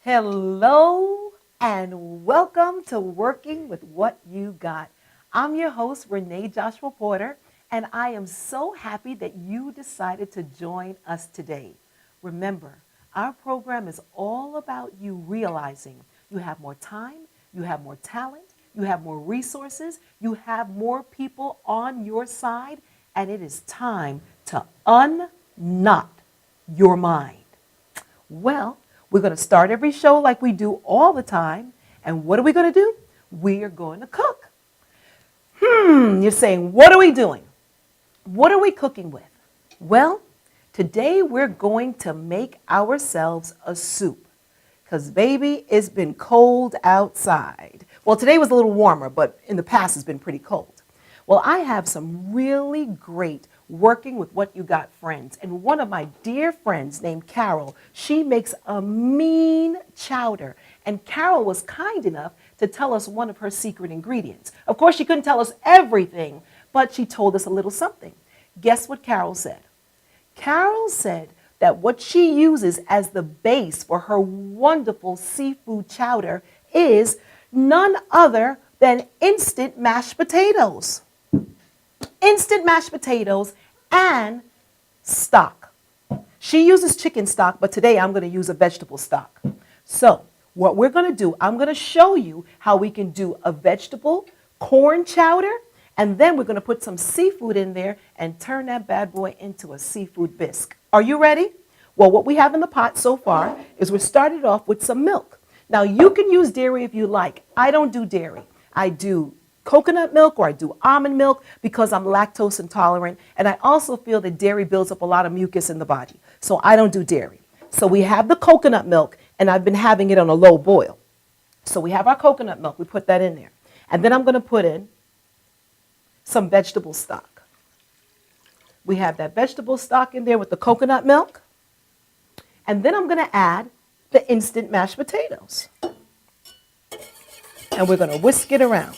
Hello and welcome to Working with What You Got. I'm your host, Renee Joshua Porter, and I am so happy that you decided to join us today. Remember, our program is all about you realizing you have more time, you have more talent, you have more resources, you have more people on your side, and it is time to unknot your mind. Well, we're going to start every show like we do all the time. And what are we going to do? We are going to cook. You're saying, what are we doing? What are we cooking with? Well, today we're going to make ourselves a soup. Because, baby, it's been cold outside. Well, today was a little warmer, but in the past it's been pretty cold. Well, I have some really great Working with What You Got friends. And one of my dear friends named Carol, she makes a mean chowder. And Carol was kind enough to tell us one of her secret ingredients. Of course, she couldn't tell us everything, but she told us a little something. Guess what Carol said? Carol said that what she uses as the base for her wonderful seafood chowder is none other than instant mashed potatoes. Instant mashed potatoes and stock. She uses chicken stock, but today I'm going to use a vegetable stock. So what we're going to do, I'm going to show you how we can do a vegetable corn chowder, and then we're going to put some seafood in there and turn that bad boy into a seafood bisque. Are you ready? Well, what we have in the pot so far is we started off with some milk. Now, you can use dairy if you like. I don't do dairy. I do coconut milk or I do almond milk because I'm lactose intolerant, and I also feel that dairy builds up a lot of mucus in the body. So I don't do dairy. So we have the coconut milk, and I've been having it on a low boil. So we have our coconut milk. We put that in there. And then I'm going to put in some vegetable stock. We have that vegetable stock in there with the coconut milk. And then I'm going to add the instant mashed potatoes. And we're going to whisk it around.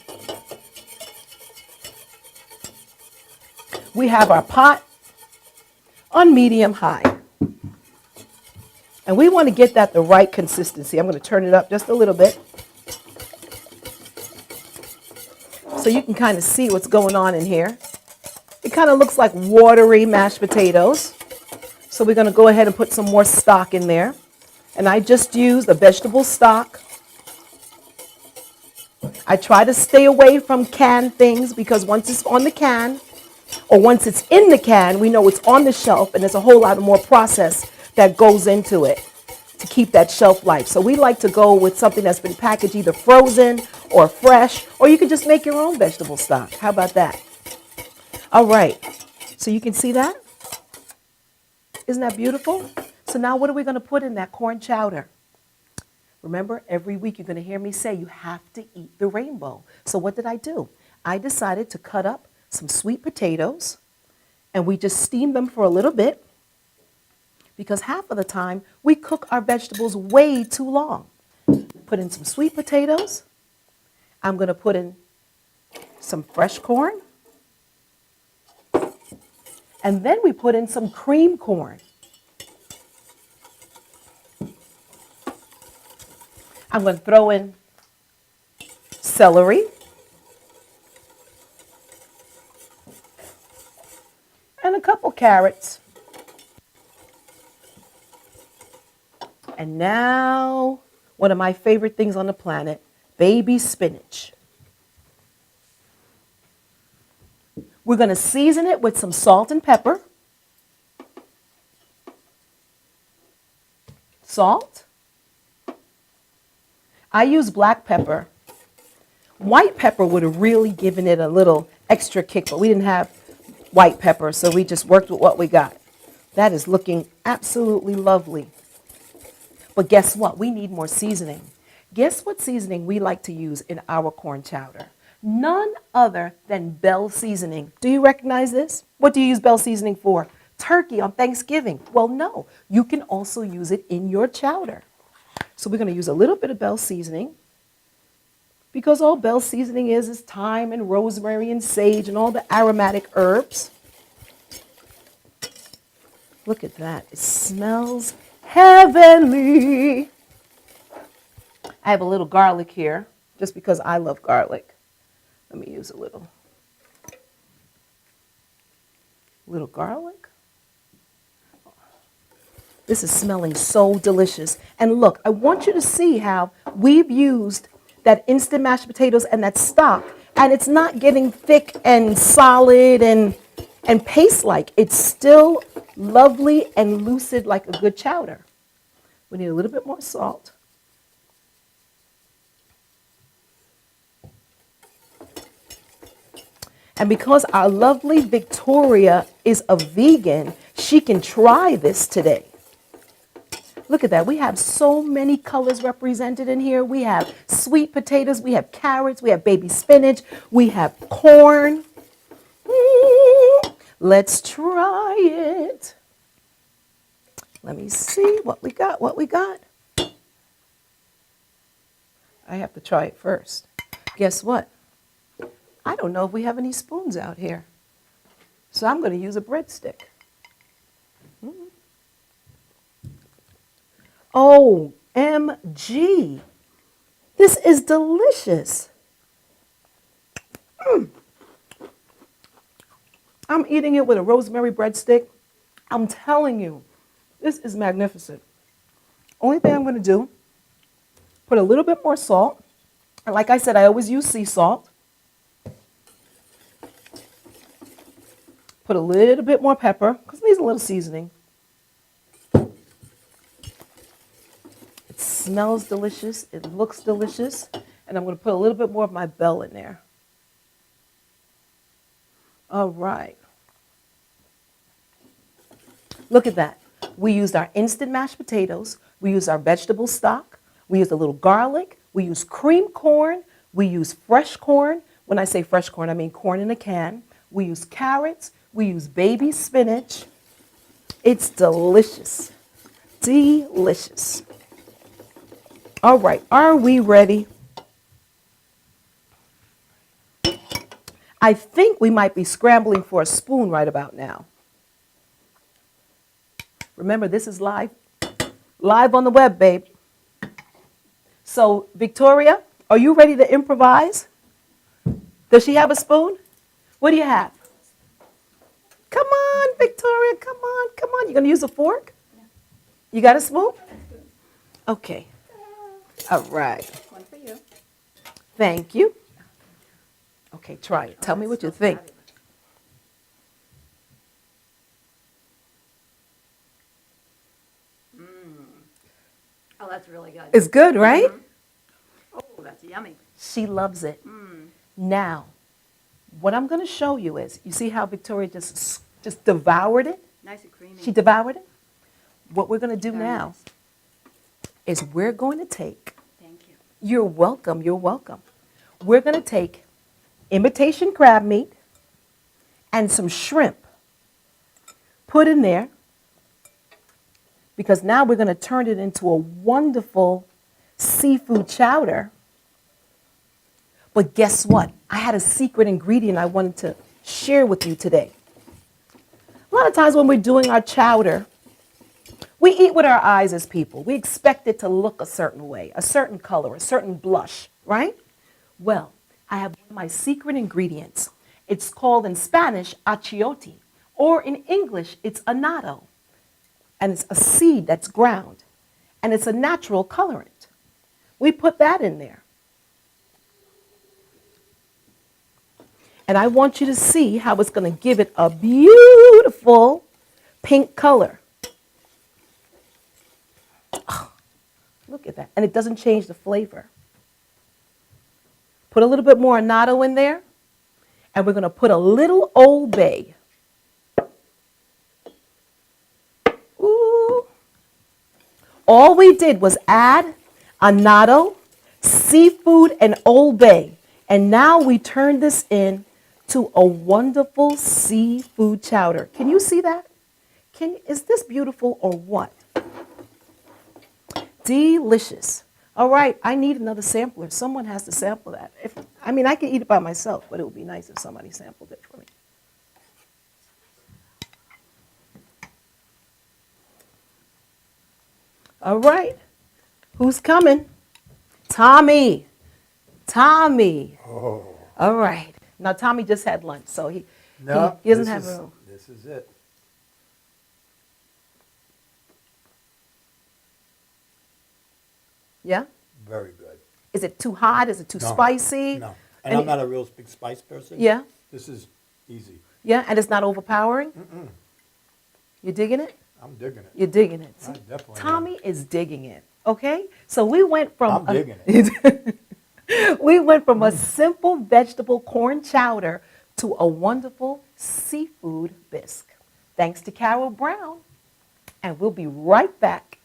We have our pot on medium high. And we want to get that the right consistency. I'm going to turn it up just a little bit so you can kind of see what's going on in here. It kind of looks like watery mashed potatoes. So we're going to go ahead and put some more stock in there. And I just used a vegetable stock. I try to stay away from canned things because once it's on the can, or once it's in the can, we know it's on the shelf, and there's a whole lot of more process that goes into it to keep that shelf life. So we like to go with something that's been packaged either frozen or fresh, or you can just make your own vegetable stock. How about that? All right, so you can see that? Isn't that beautiful? So now what are we going to put in that corn chowder? Remember, every week you're going to hear me say you have to eat the rainbow. So what did I do? I decided to cut up some sweet potatoes, and we just steam them for a little bit because half of the time we cook our vegetables way too long. Put in some sweet potatoes. I'm going to put in some fresh corn. And then we put in some cream corn. I'm going to throw in celery. And a couple carrots. And now, one of my favorite things on the planet, baby spinach. We're going to season it with some salt and pepper. Salt. I use black pepper. White pepper would have really given it a little extra kick, but we didn't have white pepper, so we just worked with what we got. That is looking absolutely lovely. But guess what? We need more seasoning. Guess what seasoning we like to use in our corn chowder? None other than Bell seasoning. Do you recognize this? What do you use Bell seasoning for? Turkey on Thanksgiving. Well, no, you can also use it in your chowder. So we're going to use a little bit of Bell seasoning because all Bell seasoning is thyme and rosemary and sage and all the aromatic herbs. Look at that. It smells heavenly. I have a little garlic here just because I love garlic. Let me use a little garlic. This is smelling so delicious. And look, I want you to see how we've used that instant mashed potatoes and that stock, and it's not getting thick and solid and paste-like. It's still lovely and lucid like a good chowder. We need a little bit more salt. And because our lovely Victoria is a vegan, she can try this today. Look at that. We have so many colors represented in here. We have sweet potatoes, we have carrots, we have baby spinach, we have corn. Let's try it. Let me see what we got, I have to try it first. Guess what? I don't know if we have any spoons out here. So I'm going to use a breadstick. OMG. This is delicious. I'm eating it with a rosemary breadstick. I'm telling you, this is magnificent. Only thing I'm going to do, put a little bit more salt. And like I said, I always use sea salt. Put a little bit more pepper, because it needs a little seasoning. It smells delicious. It looks delicious. And I'm going to put a little bit more of my Bell in there. All right. Look at that. We used our instant mashed potatoes. We used our vegetable stock. We used a little garlic. We used cream corn. We used fresh corn. When I say fresh corn, I mean corn in a can. We used carrots. We use baby spinach. It's delicious. Delicious. All right, are we ready? I think we might be scrambling for a spoon right about now. Remember, this is live on the web, babe. So, Victoria, are you ready to improvise? Does she have a spoon? What do you have? Come on, Victoria, come on, come on. You going to use a fork? Yeah. You got a spoon? Okay. All right. One for you. Thank you. Okay, try it. Tell me what you think. Oh, that's really good. It's good, right? Oh, that's yummy. She loves it. Now, what I'm going to show you is, you see how Victoria just devoured it? Nice and creamy. She devoured it? What we're going to do Very now nice. is we're going to take, Thank you. you're welcome, you're welcome. We're going to take imitation crab meat and some shrimp, put in there, because now we're going to turn it into a wonderful seafood chowder. But guess what? I had a secret ingredient I wanted to share with you today. A lot of times when we're doing our chowder, we eat with our eyes as people. We expect it to look a certain way, a certain color, a certain blush, right? Well, I have one of my secret ingredients. It's called in Spanish achiote, or in English, it's annatto. And it's a seed that's ground, and it's a natural colorant. We put that in there. And I want you to see how it's going to give it a beautiful pink color. Oh, look at that. And it doesn't change the flavor. Put a little bit more annatto in there. And we're going to put a little Old Bay. All we did was add annatto, seafood, and Old Bay. And now we turn this in to a wonderful seafood chowder. Can you see that? Is this beautiful or what? Delicious. All right, I need another sampler. Someone has to sample that. I can eat it by myself, but it would be nice if somebody sampled it for me. All right, who's coming? Tommy. Tommy. Oh, All right. Now, Tommy just had lunch, so he no, doesn't have room. This is it. Yeah? Very good. Is it too hot? Is it too No, spicy? No, and I'm not a real big spice person. Yeah? This is easy. Yeah, and it's not overpowering? You digging it? I'm digging it. You're digging it. I definitely am. Tommy is digging it. Okay? So we went from I'm digging it. we went from a simple vegetable corn chowder to a wonderful seafood bisque. Thanks to Carol Brown. And we'll be right back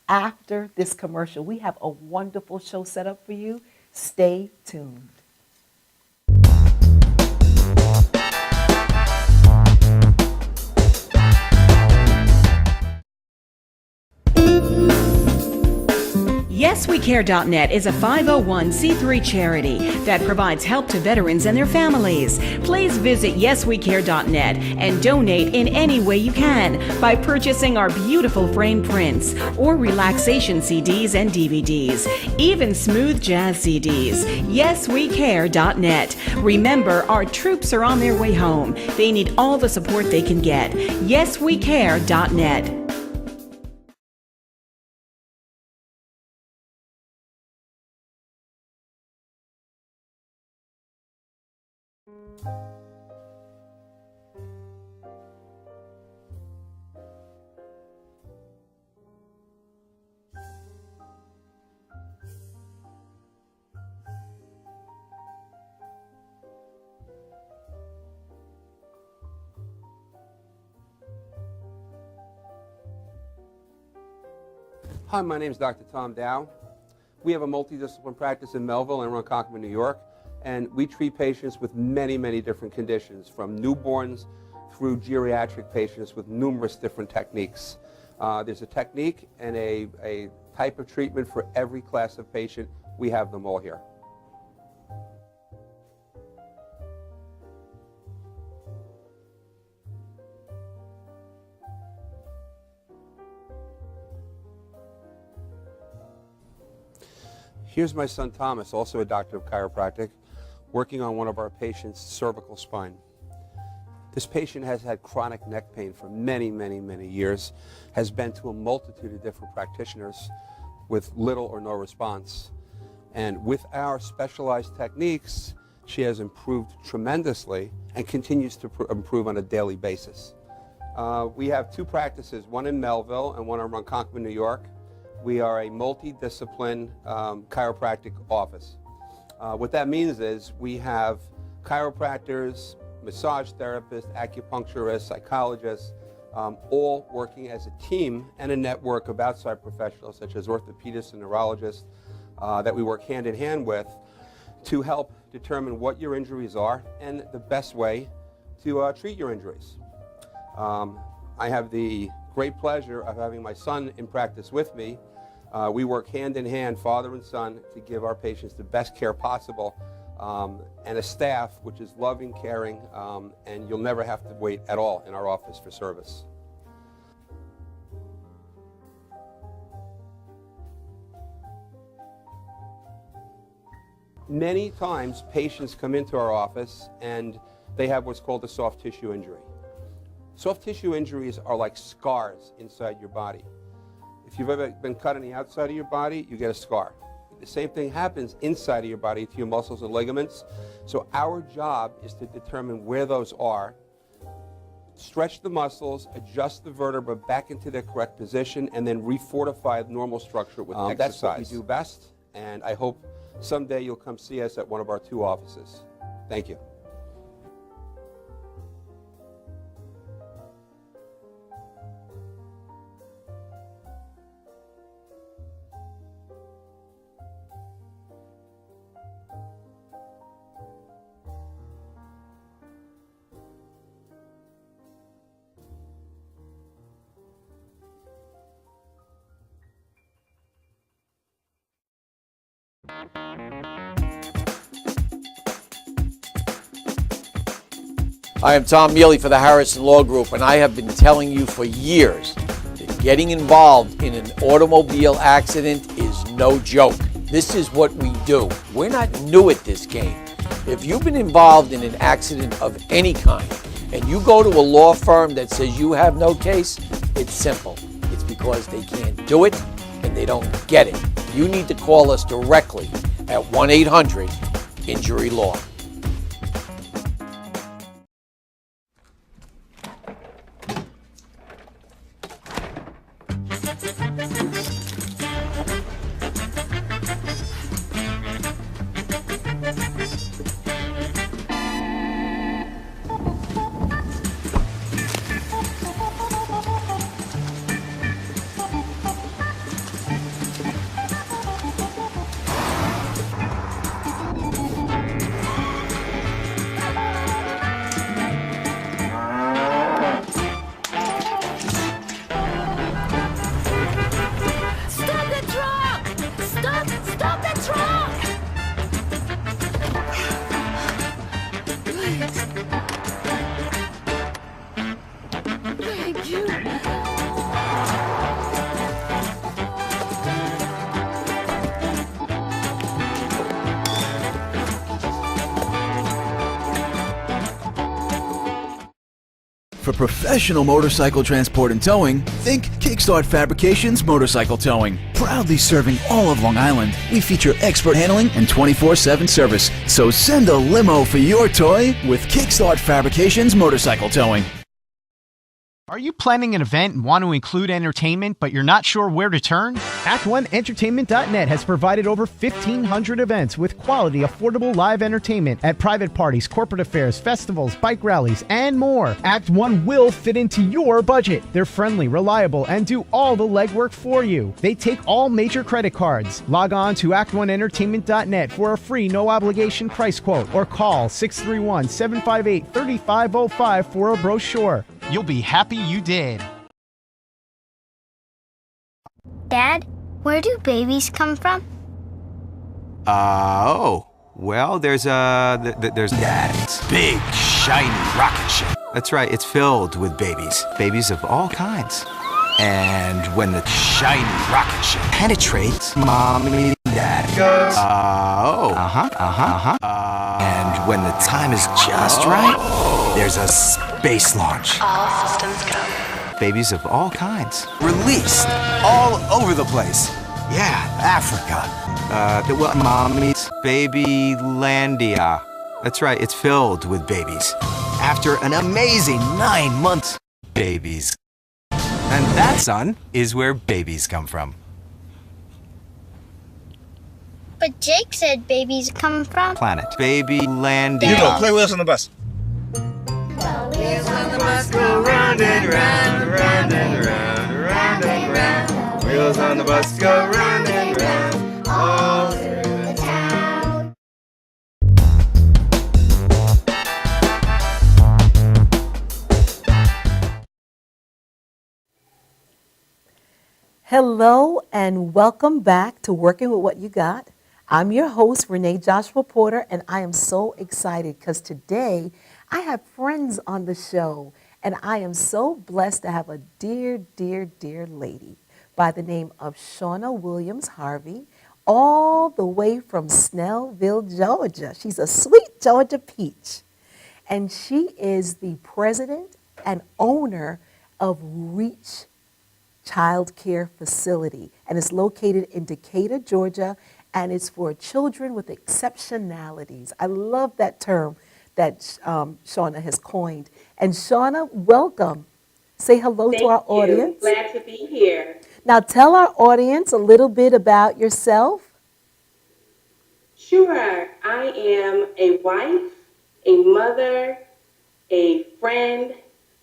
after this commercial. We have a wonderful show set up for you. Stay tuned. YesWeCare.net is a 501c3 charity that provides help to veterans and their families. Please visit YesWeCare.net and donate in any way you can by purchasing our beautiful framed prints or relaxation CDs and DVDs, even smooth jazz CDs. YesWeCare.net. Remember, our troops are on their way home. They need all the support they can get. YesWeCare.net. Hi, my name is Dr. Tom Dow. We have a multidiscipline practice in Melville and Ronkonkoma, New York, and we treat patients with many, many different conditions, from newborns through geriatric patients with numerous different techniques. There's a technique and a type of treatment for every class of patient. We have them all here. Here's my son Thomas, also a doctor of chiropractic, working on one of our patients' cervical spine. This patient has had chronic neck pain for many, many, many years, has been to a multitude of different practitioners with little or no response. And with our specialized techniques, she has improved tremendously and continues to improve on a daily basis. We have two practices, one in Melville and one in Ronkonkoma, New York. We are a multidiscipline chiropractic office. What that means is we have chiropractors, massage therapists, acupuncturists, psychologists, all working as a team and a network of outside professionals such as orthopedists and neurologists that we work hand in hand with to help determine what your injuries are and the best way to treat your injuries. I have the great pleasure of having my son in practice with me. We work hand in hand, father and son, to give our patients the best care possible, and a staff which is loving, caring, and you'll never have to wait at all in our office for service. Many times patients come into our office and they have what's called a soft tissue injury. Soft tissue injuries are like scars inside your body. If you've ever been cut on the outside of your body, you get a scar. The same thing happens inside of your body to your muscles and ligaments. So our job is to determine where those are, stretch the muscles, adjust the vertebra back into their correct position, and then refortify the normal structure with exercise. That's what we do best, and I hope someday you'll come see us at one of our two offices. Thank you. I am Tom Mealy for the Harrison Law Group, and I have been telling you for years that getting involved in an automobile accident is no joke. This is what we do. We're not new at this game. If you've been involved in an accident of any kind, and you go to a law firm that says you have no case, it's simple. It's because they can't do it and they don't get it. You need to call us directly at 1-800-INJURY-LAW. For professional motorcycle transport and towing, think Kickstart Fabrications Motorcycle Towing. Proudly serving all of Long Island, we feature expert handling and 24/7 service. So send a limo for your toy with Kickstart Fabrications Motorcycle Towing. Are you planning an event and want to include entertainment, but you're not sure where to turn? Act1Entertainment.net has provided over 1,500 events with quality, affordable live entertainment at private parties, corporate affairs, festivals, bike rallies, and more. Act 1 will fit into your budget. They're friendly, reliable, and do all the legwork for you. They take all major credit cards. Log on to Act1Entertainment.net for a free, no-obligation price quote or call 631-758-3505 for a brochure. You'll be happy you did. Dad, where do babies come from? Well, there's Dad's big, shiny rocket ship. That's right, it's filled with babies of all kinds. And when the shiny rocket ship penetrates, Mommy and Dad goes, and when the time is just right, there's a space launch. All systems go. Babies of all kinds, released all over the place. Yeah, Africa. Mommy's Babylandia. That's right, it's filled with babies. After an amazing 9 months, babies. And that, son, is where babies come from. But Jake said babies come from Planet Babylandia. You go, play with us on the bus. Wheels on the bus go round and round, round and round, round and round. Wheels on the bus go round and round, all through the town. Hello and welcome back to Working with What You Got. I'm your host, Renee Joshua Porter, and I am so excited because today I have friends on the show, and I am so blessed to have a dear, dear, dear lady by the name of Shawna Williams Harvey, all the way from Snellville, Georgia. She's a sweet Georgia peach, and she is the president and owner of Reach Child Care Facility, and it's located in Decatur, Georgia, and it's for children with exceptionalities. I love that term that Shawna has coined. And Shawna, welcome. Say hello to our audience. Glad to be here. Now tell our audience a little bit about yourself. Sure. I am a wife, a mother, a friend,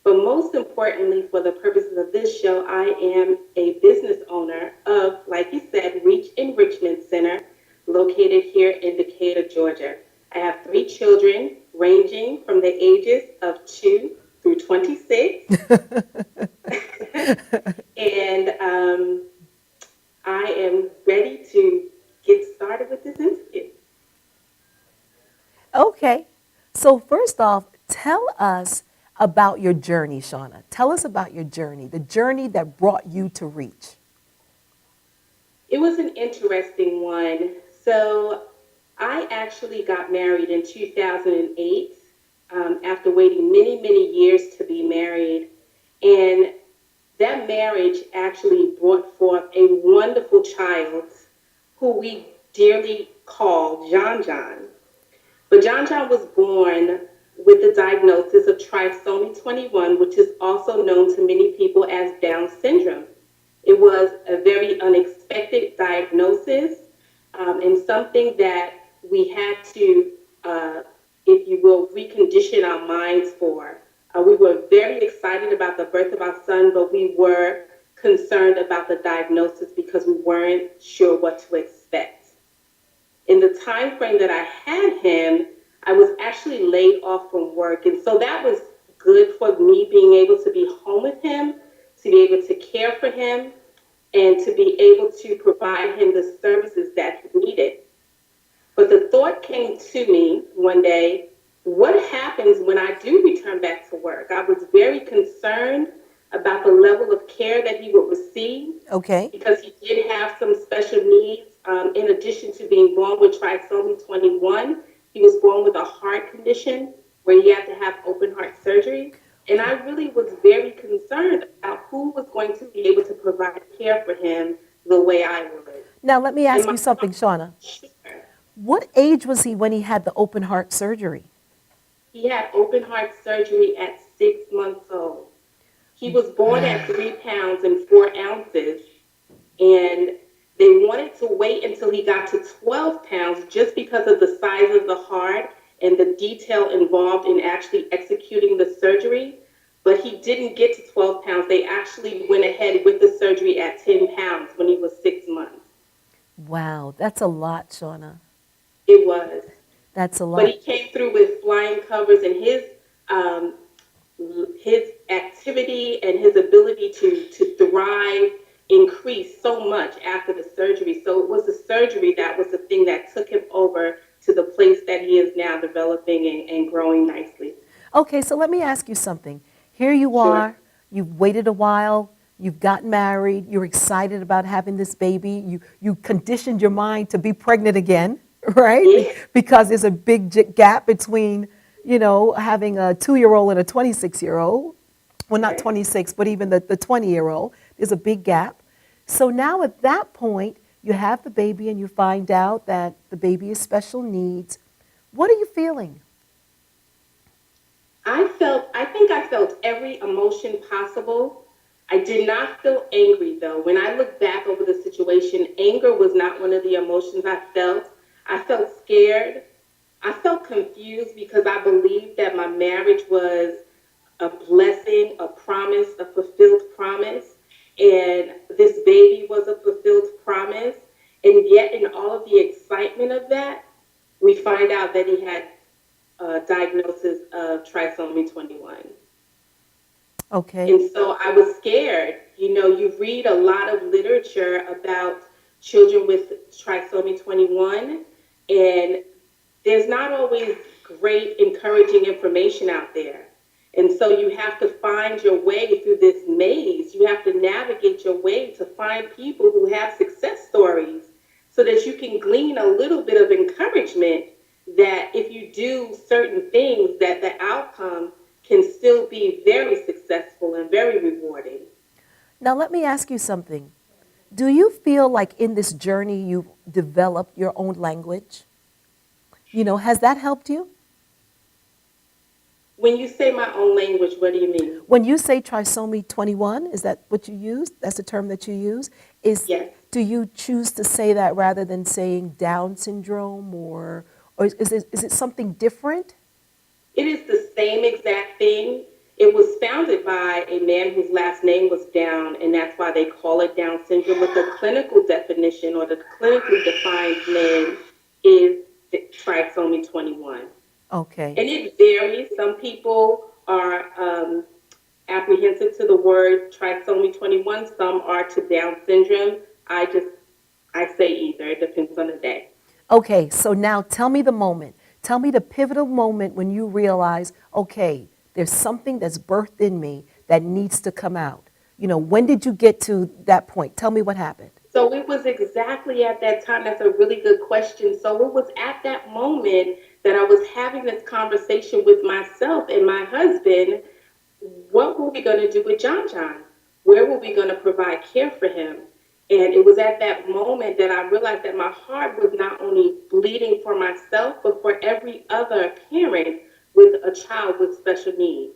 but most importantly, for the purposes of this show, I am a business owner of, like you said, Reach Enrichment Center, located here in Decatur, Georgia. I have 3 children, ranging from the ages of 2 through 26. And I am ready to get started with this interview. Okay. So first off, Tell us about your journey, Shawna. Tell us about your journey, the journey that brought you to Reach. It was an interesting one. So I actually got married in 2008 after waiting many, many years to be married. And that marriage actually brought forth a wonderful child who we dearly call John John. But John John was born with the diagnosis of trisomy 21, which is also known to many people as Down syndrome. It was a very unexpected diagnosis and something that we had to, if you will, recondition our minds for. We were very excited about the birth of our son, but we were concerned about the diagnosis because we weren't sure what to expect. In the time frame that I had him, I was actually laid off from work. And so that was good for me being able to be home with him, to be able to care for him, and to be able to provide him the services that he needed. But the thought came to me one day, what happens when I do return back to work? I was very concerned about the level of care that he would receive. Okay. Because he did have some special needs. In addition to being born with trisomy 21, he was born with a heart condition where he had to have open heart surgery. And I really was very concerned about who was going to be able to provide care for him the way I would. Now, let me ask you something, Shawna. Sure. What age was he when he had the open heart surgery? He had open heart surgery at 6 months old. He was born at 3 pounds and 4 ounces, and they wanted to wait until he got to 12 pounds just because of the size of the heart and the detail involved in actually executing the surgery. But he didn't get to 12 pounds. They actually went ahead with the surgery at 10 pounds when he was 6 months. Wow, that's a lot, Shawna. It was. That's a lot. But he came through with flying covers, and his activity and his ability to thrive increased so much after the surgery. So it was the surgery that was the thing that took him over to the place that he is now developing and growing nicely. Okay, so let me ask you something. Here you are, you've waited a while, you've gotten married, you're excited about having this baby, you conditioned your mind to be pregnant again, right? Yeah. Because there's a big gap between, you know, having a 2-year-old and a 26-year-old. Well, not 26, but even the 20-year-old. There's a big gap. So now at that point, you have the baby and you find out that the baby is special needs. What are you feeling? I think I felt every emotion possible. I did not feel angry, though. When I look back over the situation, anger was not one of the emotions I felt. I felt scared. I felt confused because I believed that my marriage was a blessing, a promise, a fulfilled promise. And this baby was a fulfilled promise. And yet in all of the excitement of that, we find out that he had a diagnosis of trisomy 21. Okay. And so I was scared. You know, you read a lot of literature about children with trisomy 21, and there's not always great encouraging information out there. And so you have to find your way through this maze. You have to navigate your way to find people who have success stories so that you can glean a little bit of encouragement that if you do certain things, that the outcome can still be very successful and very rewarding. Now, let me ask you something. Do you feel like in this journey you've developed your own language? You know, has that helped you? When you say my own language, what do you mean? When you say trisomy 21, is that what you use? That's the term that you use? Yes. Do you choose to say that rather than saying Down syndrome, or is it something different? It is the same exact thing. It was founded by a man whose last name was Down, and that's why they call it Down syndrome. But the clinical definition or the clinically defined name is trisomy 21. Okay. And it varies. Some people are apprehensive to the word trisomy 21. Some are to Down syndrome. I say either. It depends on the day. Okay, so now tell me the moment. Tell me the pivotal moment when you realize, okay, there's something that's birthed in me that needs to come out. When did you get to that point? Tell me what happened. So it was exactly at that time. That's a really good question. So it was at that moment that I was having this conversation with myself and my husband. What were we going to do with John John? Where were we going to provide care for him? And it was at that moment that I realized that my heart was not only bleeding for myself, but for every other parent with a child with special needs.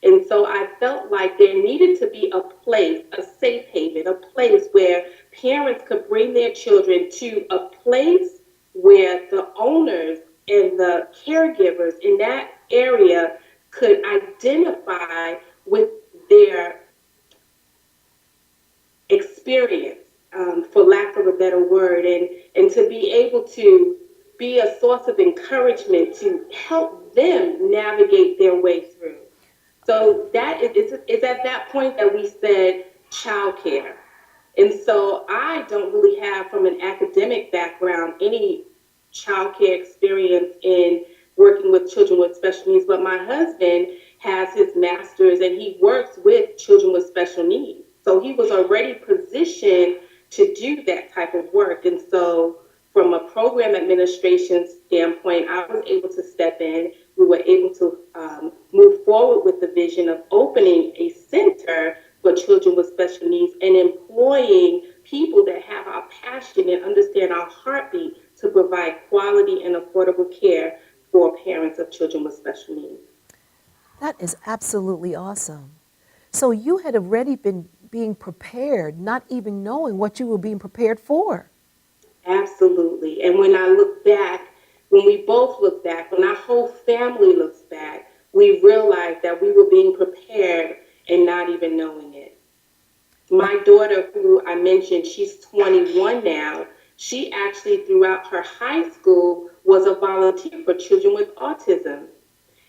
And so I felt like there needed to be a place, a safe haven, a place where parents could bring their children to a place where the owners and the caregivers in that area could identify with their experience, for lack of a better word, and to be able to be a source of encouragement to help them navigate their way through. So that is at that point that we said childcare. And so I don't really have, from an academic background, any childcare experience in working with children with special needs, but my husband has his master's and he works with children with special needs. So he was already positioned to do that type of work. And so from a program administration standpoint, I was able to step in. We were able to move forward with the vision of opening a center for children with special needs and employing people that have our passion and understand our heartbeat to provide quality and affordable care for parents of children with special needs. That is absolutely awesome. So you had already been being prepared, not even knowing what you were being prepared for. Absolutely. And when I look back, when we both look back, when our whole family looks back, we realize that we were being prepared and not even knowing it. My daughter, who I mentioned, she's 21 now. She actually, throughout her high school, was a volunteer for children with autism.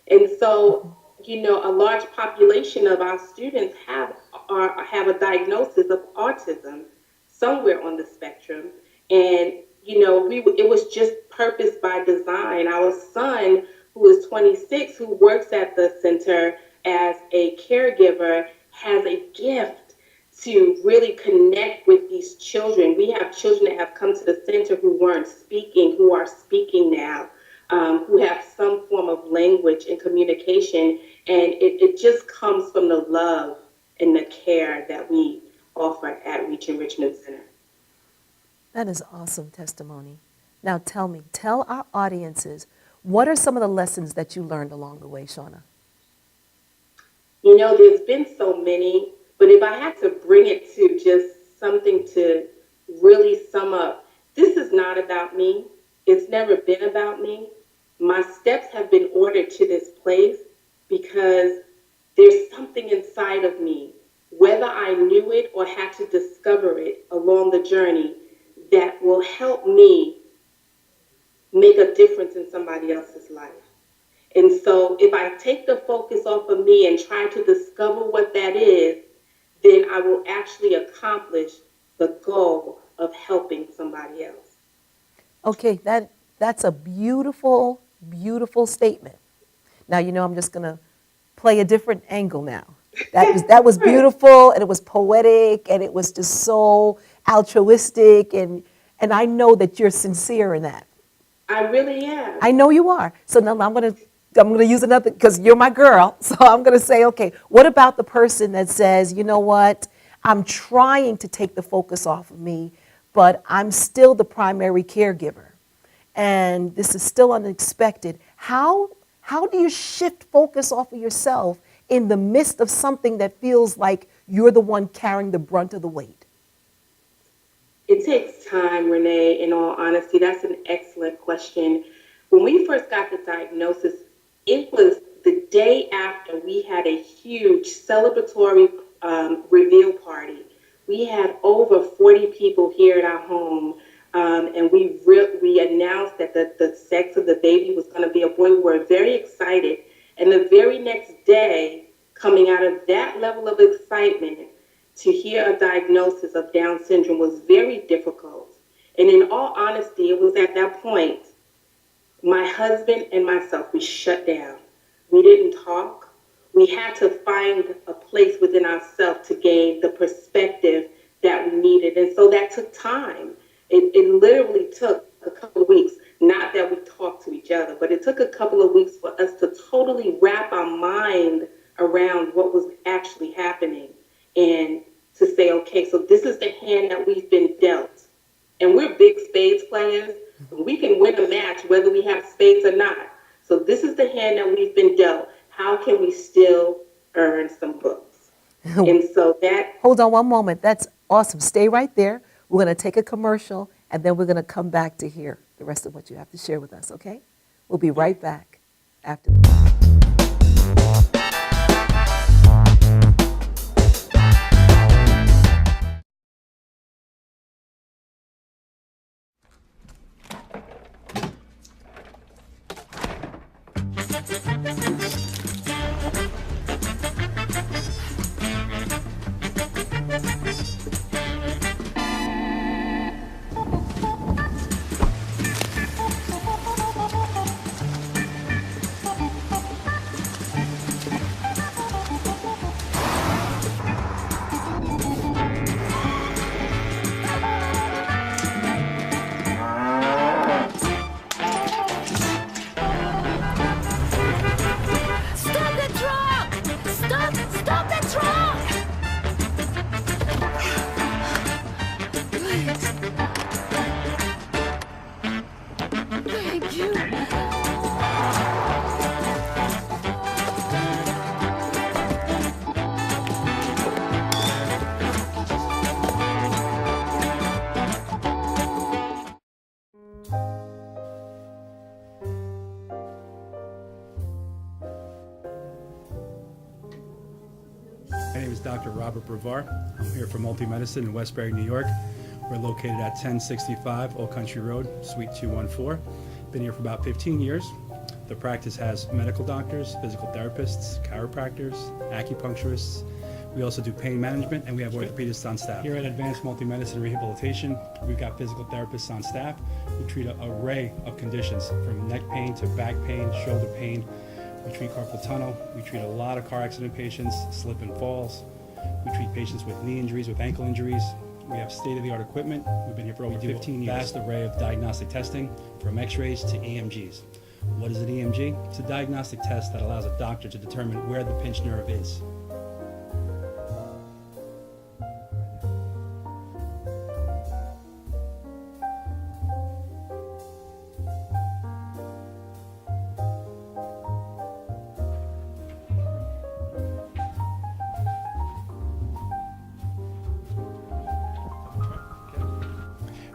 And so, a large population of our students have a diagnosis of autism somewhere on the spectrum. And, it was just purpose by design. Our son, who is 26, who works at the center as a caregiver, has a gift to really connect with these children. We have children that have come to the center who weren't speaking, who are speaking now, who have some form of language and communication. And it just comes from the love and the care that we offer at Reach Enrichment Center. That is awesome testimony. Now tell our audiences, what are some of the lessons that you learned along the way, Shawna? There's been so many, but if I had to bring it to just something to really sum up, this is not about me. It's never been about me. My steps have been ordered to this place because there's something inside of me, whether I knew it or had to discover it along the journey, that will help me make a difference in somebody else's life. And so if I take the focus off of me and try to discover what that is, then I will actually accomplish the goal of helping somebody else. Okay, that's a beautiful, beautiful statement. Now, I'm just going to play a different angle now. That was beautiful, and it was poetic, and it was just so altruistic, and I know that you're sincere in that. I really am. I know you are. So now I'm going to use another, because you're my girl. So I'm going to say, okay, what about the person that says, you know what, I'm trying to take the focus off of me, but I'm still the primary caregiver, and this is still unexpected. How do you shift focus off of yourself in the midst of something that feels like you're the one carrying the brunt of the weight? It takes time, Renee, in all honesty. That's an excellent question. When we first got the diagnosis, it was the day after we had a huge celebratory reveal party. We had over 40 people here at our home, and we announced that the sex of the baby was going to be a boy. We were very excited. And the very next day, coming out of that level of excitement, to hear a diagnosis of Down syndrome was very difficult. And in all honesty, it was at that point my husband and myself, we shut down. We didn't talk. We had to find a place within ourselves to gain the perspective that we needed. And so that took time. It literally took a couple of weeks, not that we talked to each other, but it took a couple of weeks for us to totally wrap our mind around what was actually happening and to say, okay, so this is the hand that we've been dealt. And we're big spades players. We can win a match whether we have spades or not. So this is the hand that we've been dealt. How can we still earn some books? And so that... Hold on one moment. That's awesome. Stay right there. We're going to take a commercial, and then we're going to come back to hear the rest of what you have to share with us, okay? We'll be right back after. My name is Dr. Robert Brevard. I'm here for Multi-Medicine in Westbury, New York. We're located at 1065 Old Country Road, Suite 214. Been here for about 15 years. The practice has medical doctors, physical therapists, chiropractors, acupuncturists. We also do pain management, and we have orthopedists on staff. Here at Advanced Multi-Medicine Rehabilitation, we've got physical therapists on staff who treat an array of conditions, from neck pain to back pain, shoulder pain. We treat carpal tunnel. We treat a lot of car accident patients, slip and falls. We treat patients with knee injuries, with ankle injuries. We have state-of-the-art equipment. We've been here for over 15 years. Vast array of diagnostic testing, from x-rays to EMGs. What is an EMG? It's a diagnostic test that allows a doctor to determine where the pinched nerve is.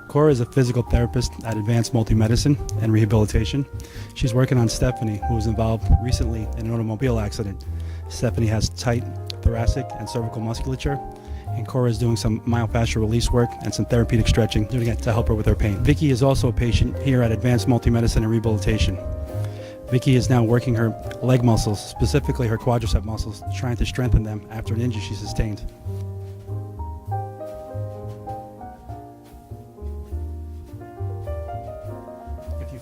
Cora is a physical therapist at Advanced Multi-Medicine and Rehabilitation. She's working on Stephanie, who was involved recently in an automobile accident. Stephanie has tight thoracic and cervical musculature, and Cora is doing some myofascial release work and some therapeutic stretching, doing it to help her with her pain. Vicky is also a patient here at Advanced Multi-Medicine and Rehabilitation. Vicky is now working her leg muscles, specifically her quadricep muscles, trying to strengthen them after an injury she sustained.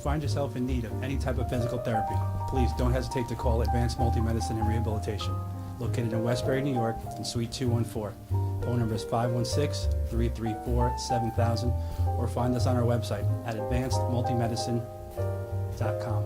Find yourself in need of any type of physical therapy, please don't hesitate to call Advanced Multi-Medicine and Rehabilitation, located in Westbury, New York, in Suite 214. Phone number is 516-334-7000, or find us on our website at advancedmultimedicine.com.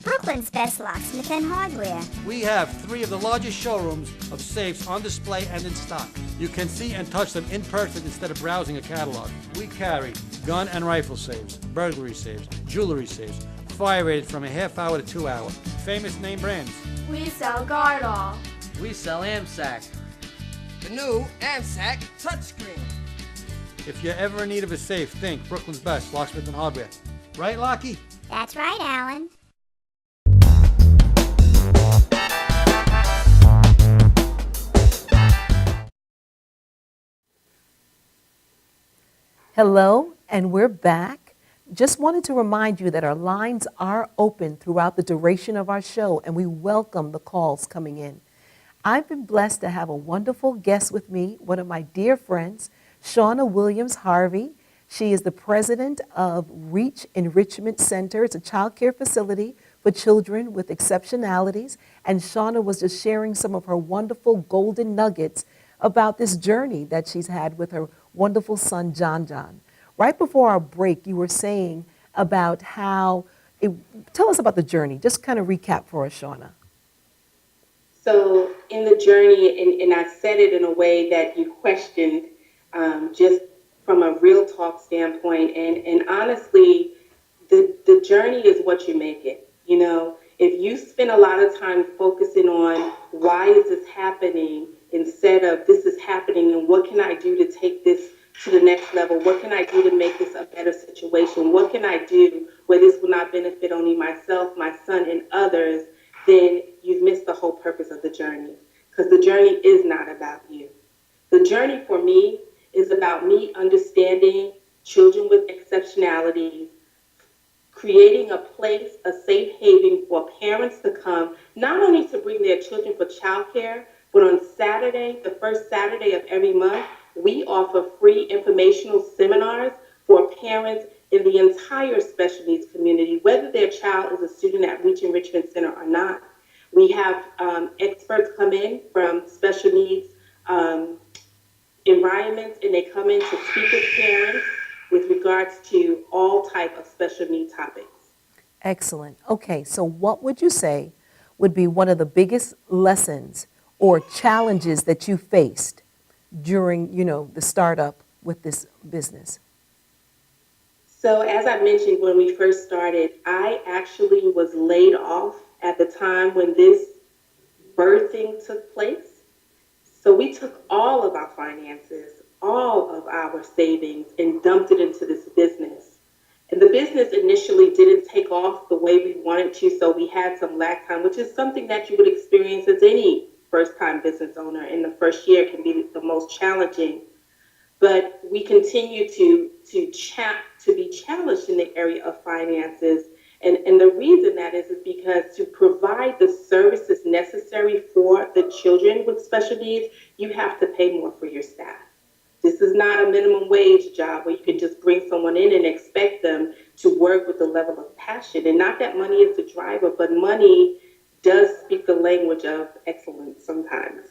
Brooklyn's best locksmith and hardware. We have 3 of the largest showrooms of safes on display and in stock. You can see and touch them in person instead of browsing a catalog. We carry gun and rifle safes, burglary safes, jewelry safes, fire rated from a half hour to 2 hour. Famous name brands. We sell Gardol. We sell AMSAC. The new AMSAC touchscreen. If you're ever in need of a safe, think Brooklyn's best locksmith and hardware. Right, Lockie? That's right, Alan. Hello, and we're back. Just wanted to remind you that our lines are open throughout the duration of our show, and we welcome the calls coming in. I've been blessed to have a wonderful guest with me, one of my dear friends, Shawna Williams Harvey. She is the president of Reach Enrichment Center. It's a child care facility for children with exceptionalities. And Shawna was just sharing some of her wonderful golden nuggets about this journey that she's had with her wonderful son, John John. Right before our break, you were saying about how, tell us about the journey. Just kind of recap for us, Shawna. So in the journey, and I said it in a way that you questioned, just from a real talk standpoint, and honestly, the journey is what you make it. You know, if you spend a lot of time focusing on why is this happening instead of this is happening and what can I do to take this to the next level? What can I do to make this a better situation? What can I do where this will not benefit only myself, my son, and others? Then you've missed the whole purpose of the journey, because the journey is not about you. The journey for me is about me understanding children with exceptionalities, creating a place, a safe haven for parents to come, not only to bring their children for childcare, but on Saturday, the first Saturday of every month, we offer free informational seminars for parents in the entire special needs community, whether their child is a student at Reach Enrichment Center or not. We have experts come in from special needs environments, and they come in to speak with parents with regards to all type of special need topics. Excellent. Okay, so what would you say would be one of the biggest lessons or challenges that you faced during, the startup with this business? So as I mentioned when we first started, I actually was laid off at the time when this birthing took place. So we took all of our finances, all of our savings, and dumped it into this business. And the business initially didn't take off the way we wanted to, so we had some lag time, which is something that you would experience as any first-time business owner. In the first year can be the most challenging. But we continue to be challenged in the area of finances. And the reason that is because to provide the services necessary for the children with special needs, you have to pay more for your staff. This is not a minimum wage job where you can just bring someone in and expect them to work with a level of passion. And not that money is the driver, but money does speak the language of excellence sometimes.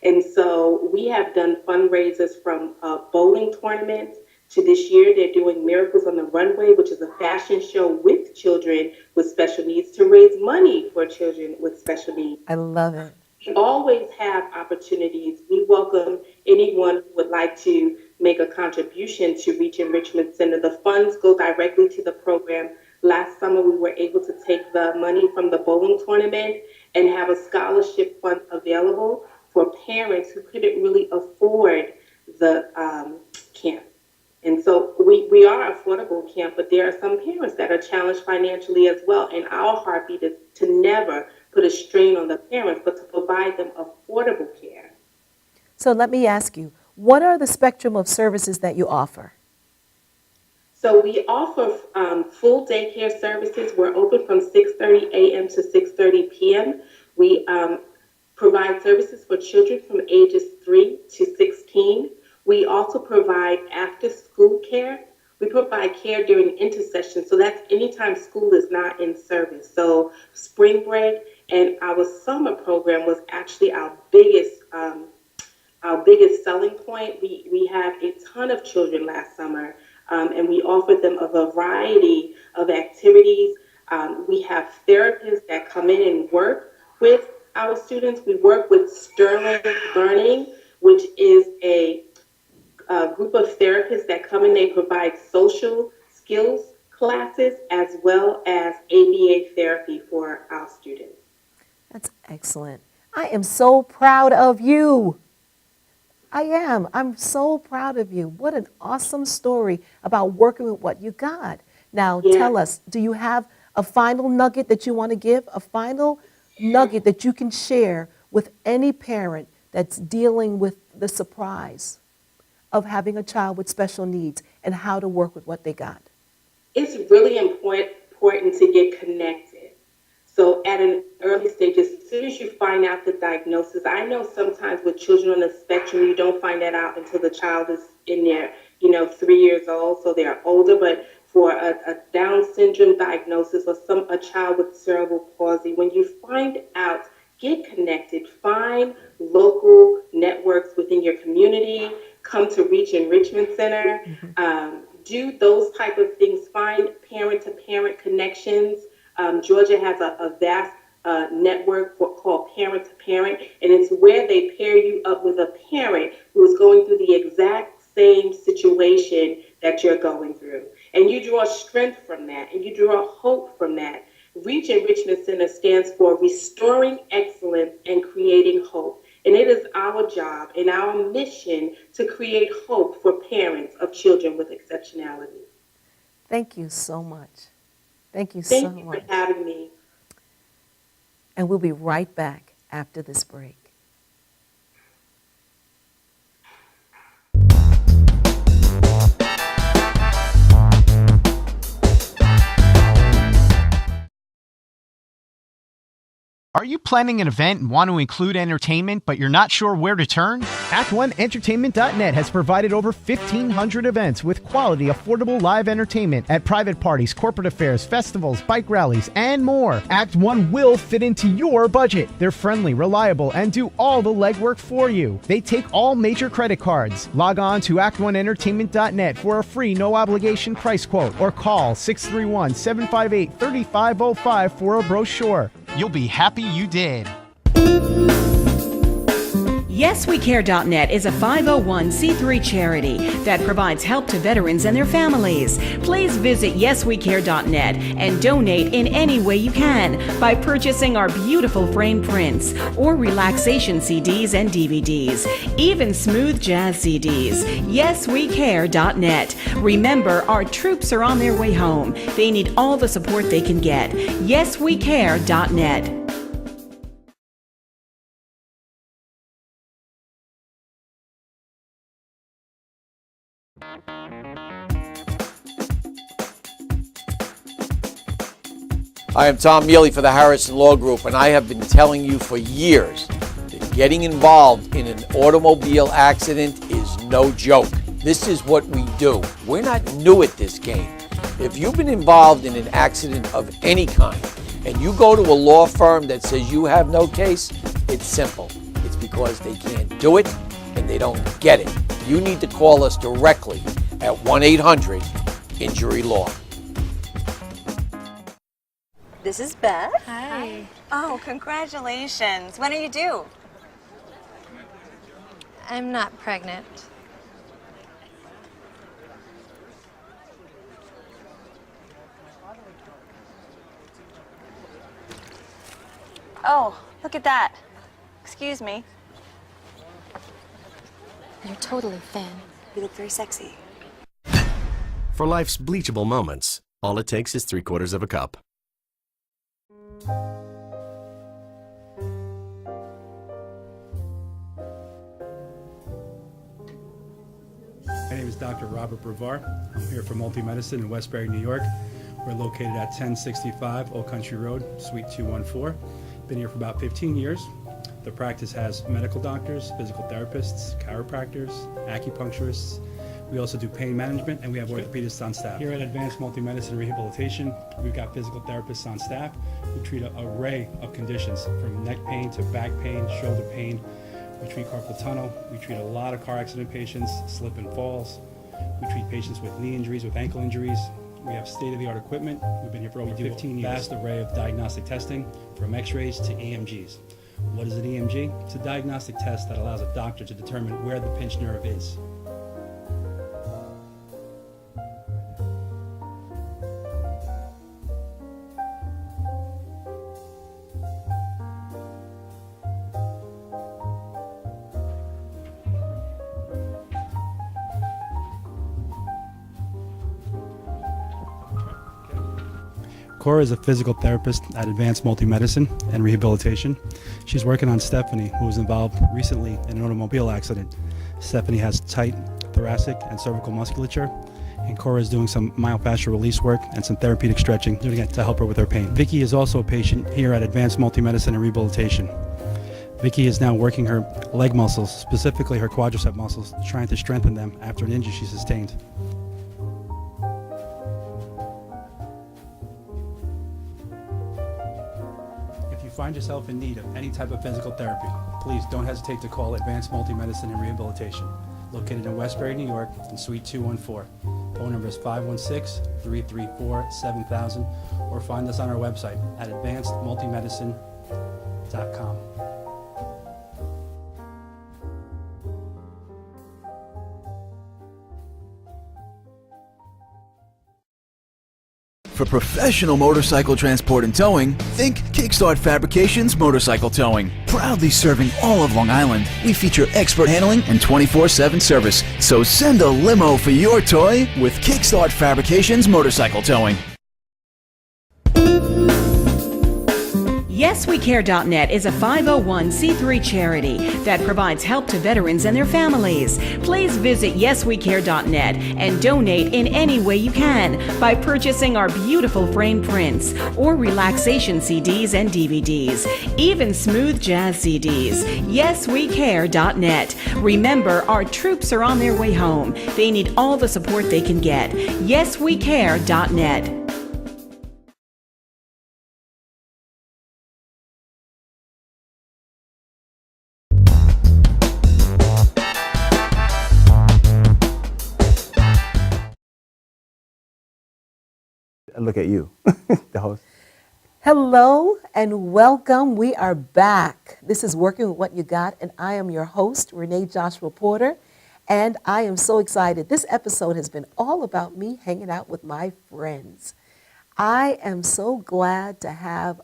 And so we have done fundraisers from bowling tournaments to this year they're doing Miracles on the Runway, which is a fashion show with children with special needs to raise money for children with special needs. I love it. We always have opportunities. We welcome anyone who would like to make a contribution to Reach Enrichment Center. The funds go directly to the program. Last summer, we were able to take the money from the bowling tournament and have a scholarship fund available for parents who couldn't really afford the camp. And so we are an affordable camp, but there are some parents that are challenged financially as well. And our heartbeat is to never put a strain on the parents, but to provide them affordable care. So let me ask you, what are the spectrum of services that you offer? So we offer full daycare services. We're open from 6:30 a.m. to 6:30 p.m. We provide services for children from ages 3 to 16. We also provide after-school care. We provide care during intercession, so that's anytime school is not in service. So spring break and our summer program was actually our biggest selling point. We had a ton of children last summer, and we offered them a variety of activities. We have therapists that come in and work with our students. We work with Sterling Learning, which is a group of therapists that come in. They provide social skills classes as well as ABA therapy for our students. That's excellent. I am so proud of you. I am. I'm so proud of you. What an awesome story about working with what you got. Now, tell us, do you have a final nugget that you want to give? A final nugget that you can share with any parent that's dealing with the surprise of having a child with special needs and how to work with what they got? It's really important to get connected. So at an early stage, as soon as you find out the diagnosis, I know sometimes with children on the spectrum, you don't find that out until the child is in their, 3 years old, so they're older. But for a Down syndrome diagnosis or a child with cerebral palsy, when you find out, get connected, find local networks within your community, come to Reach Enrichment Center, do those type of things, find parent-to-parent connections. Georgia has a vast network called Parent to Parent, and it's where they pair you up with a parent who is going through the exact same situation that you're going through. And you draw strength from that, and you draw hope from that. Reach Enrichment Center stands for Restoring Excellence and Creating Hope. And it is our job and our mission to create hope for parents of children with exceptionality. Thank you so much. Thank you so Thank you much. for having me. And we'll be right back after this break. Are you planning an event and want to include entertainment, but you're not sure where to turn? Act1Entertainment.net has provided over 1,500 events with quality, affordable live entertainment at private parties, corporate affairs, festivals, bike rallies, and more. Act 1 will fit into your budget. They're friendly, reliable, and do all the legwork for you. They take all major credit cards. Log on to Act1Entertainment.net for a free, no-obligation price quote or call 631-758-3505 for a brochure. You'll be happy you did. YesWeCare.net is a 501c3 charity that provides help to veterans and their families. Please visit YesWeCare.net and donate in any way you can by purchasing our beautiful frame prints or relaxation CDs and DVDs, even smooth jazz CDs. YesWeCare.net. Remember, our troops are on their way home. They need all the support they can get. YesWeCare.net. I am Tom Mealy for the Harrison Law Group, and I have been telling you for years that getting involved in an automobile accident is no joke. This is what we do. We're not new at this game. If you've been involved in an accident of any kind, and you go to a law firm that says you have no case, it's simple. It's because they can't do it and they don't get it. You need to call us directly at 1-800-INJURY-LAW. This is Beth. Hi. Oh, congratulations. When are you due? I'm not pregnant. Oh, look at that. Excuse me. You're totally thin. You look very sexy. For life's bleachable moments, all it takes is 3/4 of a cup. My name is Dr. Robert Brevard. I'm here for Multi-Medicine in Westbury, New York. We're located at 1065 Old Country Road, Suite 214. Been here for about 15 years. The practice has medical doctors, physical therapists, chiropractors, acupuncturists. We also do pain management, and we have orthopedists on staff. Here at Advanced Multi-Medicine Rehabilitation, we've got physical therapists on staff who treat an array of conditions, from neck pain to back pain, shoulder pain. We treat carpal tunnel. We treat a lot of car accident patients, slip and falls. We treat patients with knee injuries, with ankle injuries. We have state-of-the-art equipment. We've been here for over 15 years. Vast array of diagnostic testing, from x-rays to EMGs. What is an EMG? It's a diagnostic test that allows a doctor to determine where the pinched nerve is. Cora is a physical therapist at Advanced Multi-Medicine and Rehabilitation. She's working on Stephanie, who was involved recently in an automobile accident. Stephanie has tight thoracic and cervical musculature, and Cora is doing some myofascial release work and some therapeutic stretching to help her with her pain. Vicky is also a patient here at Advanced Multi-Medicine and Rehabilitation. Vicky is now working her leg muscles, specifically her quadricep muscles, trying to strengthen them after an injury she sustained. If you find yourself in need of any type of physical therapy, please don't hesitate to call Advanced Multi-Medicine and Rehabilitation, located in Westbury, New York, in Suite 214. Phone number is 516-334-7000, or find us on our website at advancedmultimedicine.com. For professional motorcycle transport and towing, think Kickstart Fabrications Motorcycle Towing. Proudly serving all of Long Island, we feature expert handling and 24/7 service. So send a limo for your toy with Kickstart Fabrications Motorcycle Towing. YesWeCare.net is a 501c3 charity that provides help to veterans and their families. Please visit YesWeCare.net and donate in any way you can by purchasing our beautiful frame prints or relaxation CDs and DVDs, even smooth jazz CDs. YesWeCare.net. Remember, our troops are on their way home. They need all the support they can get. YesWeCare.net. Look at you, the host. Hello and welcome. We are back. This is Working with What You Got, and I am your host, Renee Joshua Porter, and I am so excited. This episode has been all about me hanging out with my friends. I am so glad to have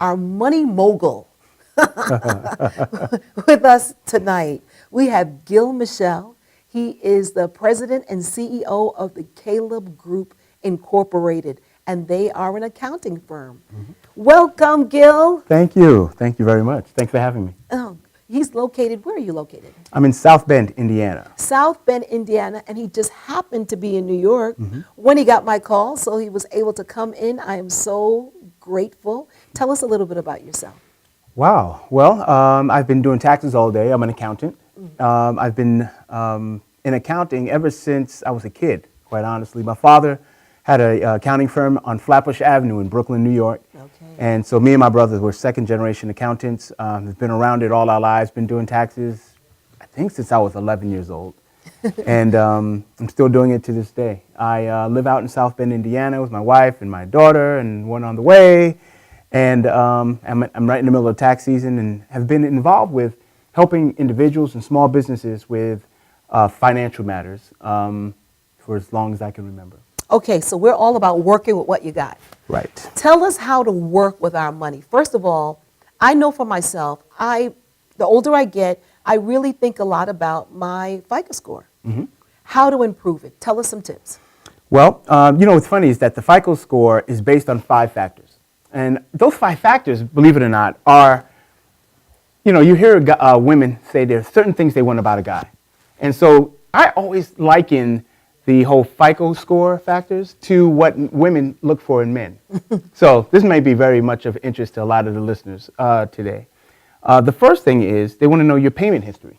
our money mogul with us tonight. We have Gil Michel. He is the president and CEO of the Caleb Group Incorporated, and they are an accounting firm. Welcome, Gil. Thank you. Thank you very much. Thanks for having me. Oh, he's located, where are you located? I'm in South Bend, Indiana. South Bend, Indiana, and he just happened to be in New York when he got my call, so he was able to come in. I am so grateful. Tell us a little bit about yourself. Wow. Well, I've been doing taxes all day. I'm an accountant. I've been in accounting ever since I was a kid, quite honestly. My father had an accounting firm on Flatbush Avenue in Brooklyn, New York. And so me and my brothers were second generation accountants. We've been around it all our lives, been doing taxes, I think since I was 11 years old. And I'm still doing it to this day. I live out in South Bend, Indiana with my wife and my daughter and one on the way. And I'm right in the middle of tax season and have been involved with helping individuals and small businesses with financial matters for as long as I can remember. Okay, so we're all about working with what you got. Right. Tell us how to work with our money. First of all, I know for myself, the older I get, I really think a lot about my FICO score. How to improve it. Tell us some tips. Well, you know what's funny is that the FICO score is based on 5 factors. And those 5 factors, believe it or not, are, you know, you hear women say there's certain things they want about a guy. And so I always liken the whole FICO score factors to what women look for in men. So this may be very much of interest to a lot of the listeners today. The first thing is they want to know your payment history.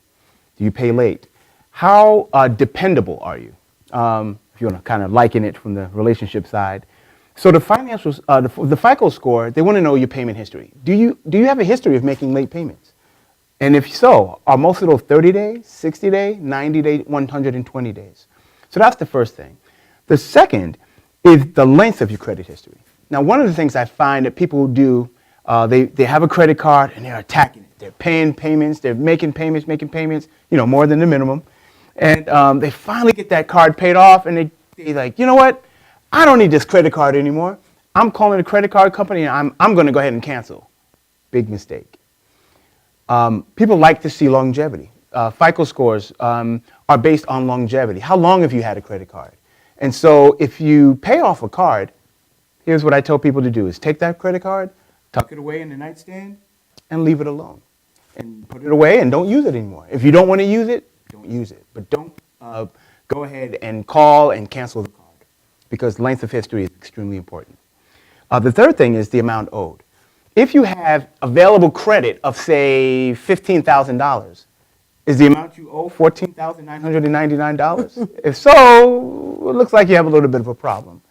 Do you pay late? How dependable are you? If you want to kind of liken it from the relationship side. So the financials, the FICO score, they want to know your payment history. Do you have a history of making late payments? And if so, are most of those 30 days, 60 days, 90 days, 120 days? So that's the first thing. The second is the length of your credit history. Now, one of the things I find that people do, they have a credit card and they're attacking it. They're paying payments, they're making payments, you know, more than the minimum. And they finally get that card paid off and they're like, you know what? I don't need this credit card anymore. I'm calling the credit card company and I'm going to go ahead and cancel. Big mistake. People like to see longevity. FICO scores are based on longevity. How long have you had a credit card? And so if you pay off a card, here's what I tell people to do is take that credit card, tuck it away in the nightstand, and leave it alone. And put it away and don't use it anymore. If you don't want to use it, don't use it. But don't go ahead and call and cancel the card. because length of history is extremely important. The third thing is the amount owed. If you have available credit of, say, $15,000, is the amount you owe $14,999? If so, it looks like you have a little bit of a problem.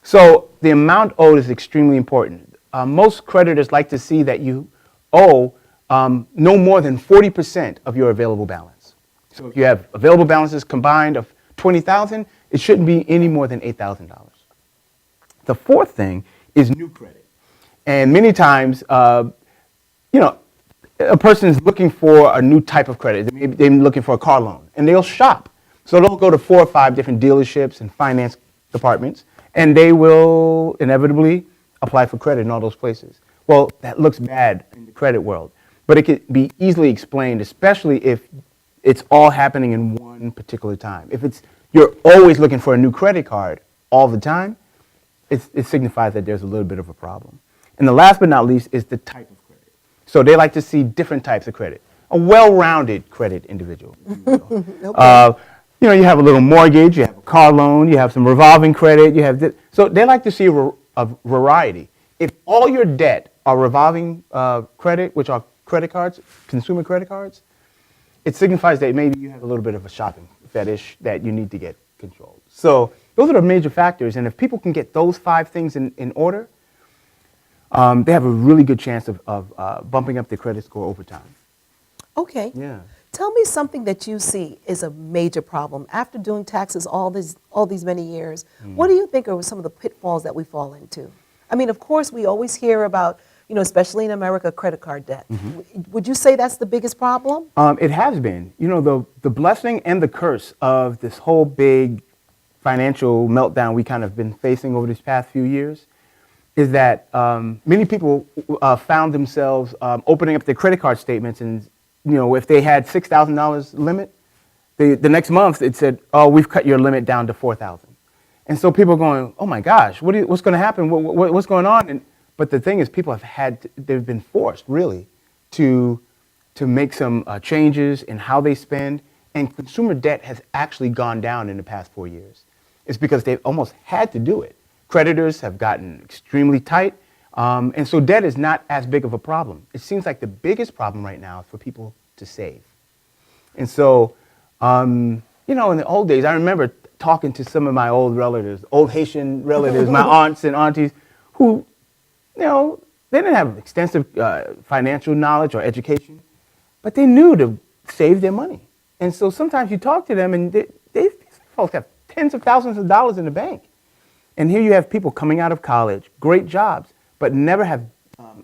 So the amount owed is extremely important. Most creditors like to see that you owe no more than 40% of your available balance. So if you have available balances combined of $20,000, it shouldn't be any more than $8,000. The fourth thing is new credit. And many times, a person is looking for a new type of credit. Maybe they're looking for a car loan, and they'll shop. So they'll go to 4 or 5 different dealerships and finance departments, and they will inevitably apply for credit in all those places. Well, that looks bad in the credit world, but it can be easily explained, especially if it's all happening in one particular time. If you're always looking for a new credit card all the time, it signifies that there's a little bit of a problem. And the last but not least is the type of credit. So they like to see different types of credit. A well-rounded credit individual. Okay. You have a little mortgage, you have a car loan, you have some revolving credit, you have this. So they like to see a variety. If all your debt are revolving credit, which are credit cards, consumer credit cards, it signifies that maybe you have a little bit of a shopping fetish that you need to get controlled. So those are the major factors, and if people can get those 5 things in order, they have a really good chance of bumping up their credit score over time. Okay. Yeah. Tell me something that you see is a major problem. After doing taxes all these many years, what do you think are some of the pitfalls that we fall into? I mean, of course, we always hear about, especially in America, credit card debt. Would you say that's the biggest problem? It has been. The blessing and the curse of this whole big financial meltdown we kind of been facing over these past few years is that many people found themselves opening up their credit card statements, and if they had $6,000 limit, the next month it said, "Oh, we've cut your limit down to $4,000." And so people are going, "Oh my gosh, what's going to happen? What's going on?" But the thing is, people they've been forced really to make some changes in how they spend, and consumer debt has actually gone down in the past 4 years. It's because they've almost had to do it. Creditors have gotten extremely tight, and so debt is not as big of a problem. It seems like the biggest problem right now is for people to save. And so, in the old days, I remember talking to some of my old relatives, old Haitian relatives, my aunts and aunties, who, they didn't have extensive financial knowledge or education, but they knew to save their money. And so sometimes you talk to them, and these folks have tens of thousands of dollars in the bank. And here you have people coming out of college, great jobs, but never have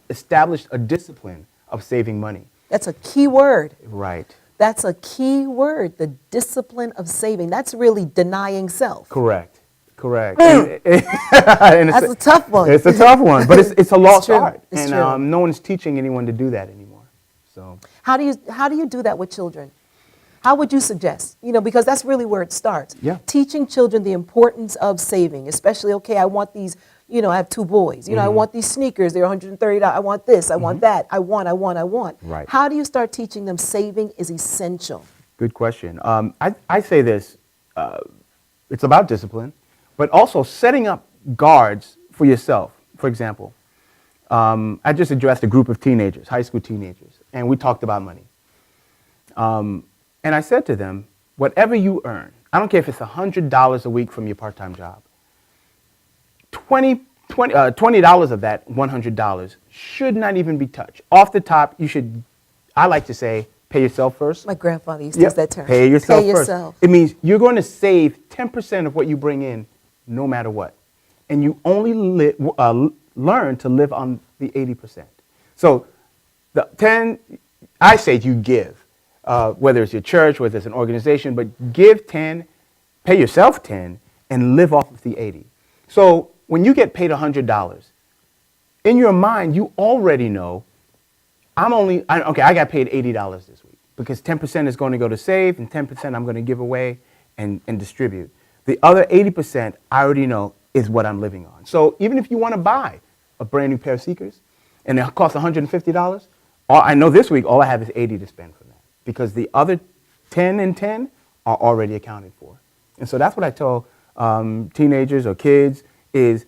established a discipline of saving money. That's a key word. Right. That's a key word, the discipline of saving. That's really denying self. Correct. That's a tough one. It's a tough one, but it's a lost art. It's and true. No one's teaching anyone to do that anymore. So How do you do that with children? How would you suggest? Because that's really where it starts. Yeah. Teaching children the importance of saving, especially, okay, I want these, I have 2 boys. I want these sneakers, they're $130. I want this, I want that, I want. Right. How do you start teaching them saving is essential? Good question. I say this, it's about discipline, but also setting up guards for yourself. For example, I just addressed a group of teenagers, high school teenagers, and we talked about money. And I said to them, whatever you earn, I don't care if it's $100 a week from your part-time job, $20 of that $100 should not even be touched. Off the top, I like to say, pay yourself first. My grandfather used to use that term. Pay yourself first. Yourself. It means you're going to save 10% of what you bring in no matter what. And you only learn to live on the 80%. So the 10, I say you give. Whether it's your church, whether it's an organization, but give 10, pay yourself 10, and live off of the 80. So when you get paid $100, in your mind, you already know, I got paid $80 this week because 10% is going to go to save and 10% I'm going to give away and distribute. The other 80%, I already know, is what I'm living on. So even if you want to buy a brand new pair of sneakers and it costs $150, I know this week all I have is $80 to spend for that, because the other 10 and 10 are already accounted for. And so that's what I tell teenagers or kids is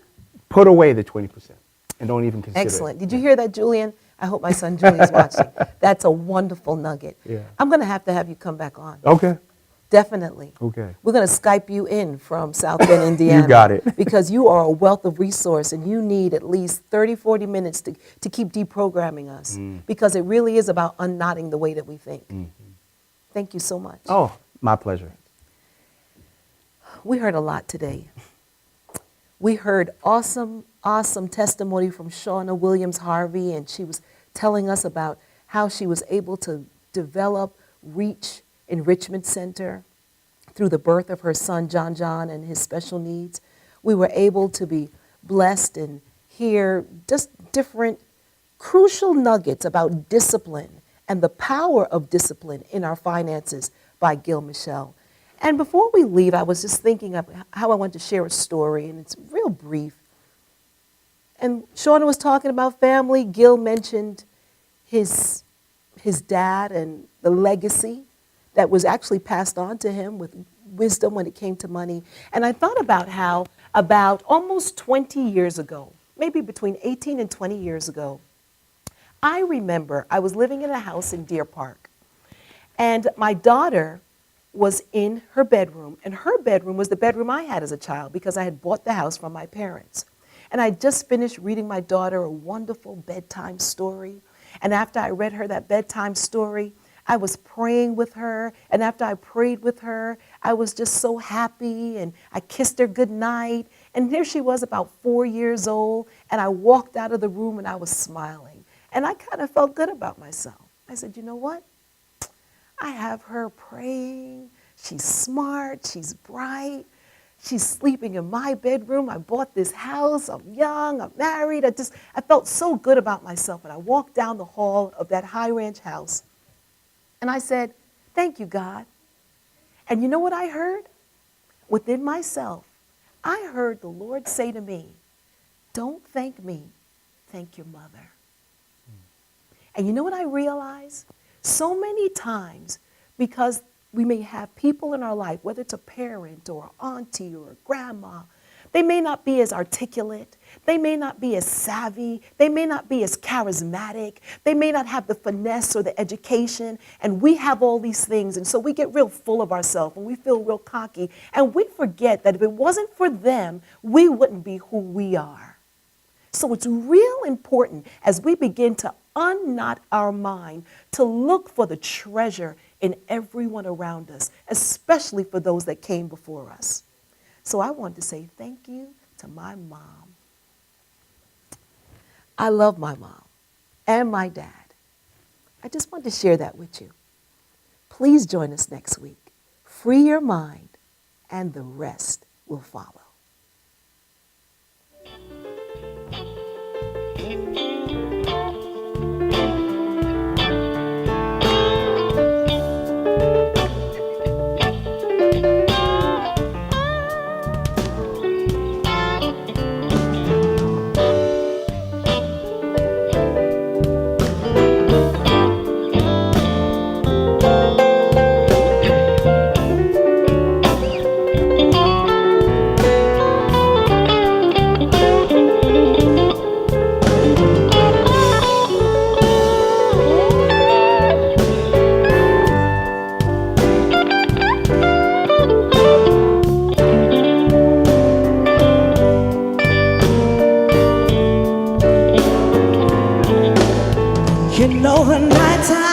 put away the 20% and don't even consider Excellent. it. Did you hear that, Julian? I hope my son Julian's watching. That's a wonderful nugget. Yeah. I'm going to have you come back on. Okay. Definitely. Okay. We're going to Skype you in from South Bend, Indiana. You got it. Because you are a wealth of resource and you need at least 30, 40 minutes to keep deprogramming us. Because it really is about unknotting the way that we think. Thank you so much. Oh, my pleasure. We heard a lot today. We heard awesome testimony from Shawna Williams Harvey, and she was telling us about how she was able to develop Reach Enrichment Center through the birth of her son, John, and his special needs. We were able to be blessed and hear just different crucial nuggets about discipline and the power of discipline in our finances by Gil Michelle. And before we leave, I was just thinking of how I want to share a story, and it's real brief. And Shawna was talking about family. Gil mentioned his dad and the legacy that was actually passed on to him with wisdom when it came to money. And I thought about how about almost 20 years ago, maybe between 18 and 20 years ago, I remember I was living in a house in Deer Park, and my daughter was in her bedroom, and her bedroom was the bedroom I had as a child because I had bought the house from my parents. And I just finished reading my daughter a wonderful bedtime story. And after I read her that bedtime story, I was praying with her. And after I prayed with her, I was just so happy, and I kissed her goodnight. And here she was about 4 years old, and I walked out of the room and I was smiling. And I kind of felt good about myself. I said, you know what? I have her praying. She's smart. She's bright. She's sleeping in my bedroom. I bought this house. I'm young. I'm married. I felt so good about myself. And I walked down the hall of that high ranch house. And I said, thank you, God. And you know what I heard? Within myself, I heard the Lord say to me, don't thank me, thank your mother. And you know what I realized? So many times, because we may have people in our life, whether it's a parent or an auntie or a grandma, they may not be as articulate, they may not be as savvy, they may not be as charismatic, they may not have the finesse or the education, and we have all these things, and so we get real full of ourselves and we feel real cocky, and we forget that if it wasn't for them, we wouldn't be who we are. So it's real important as we begin to unknot our mind to look for the treasure in everyone around us, especially for those that came before us. So I want to say thank you to my mom. I love my mom and my dad. I just want to share that with you. Please join us next week. Free your mind, and the rest will follow. You know the nighttime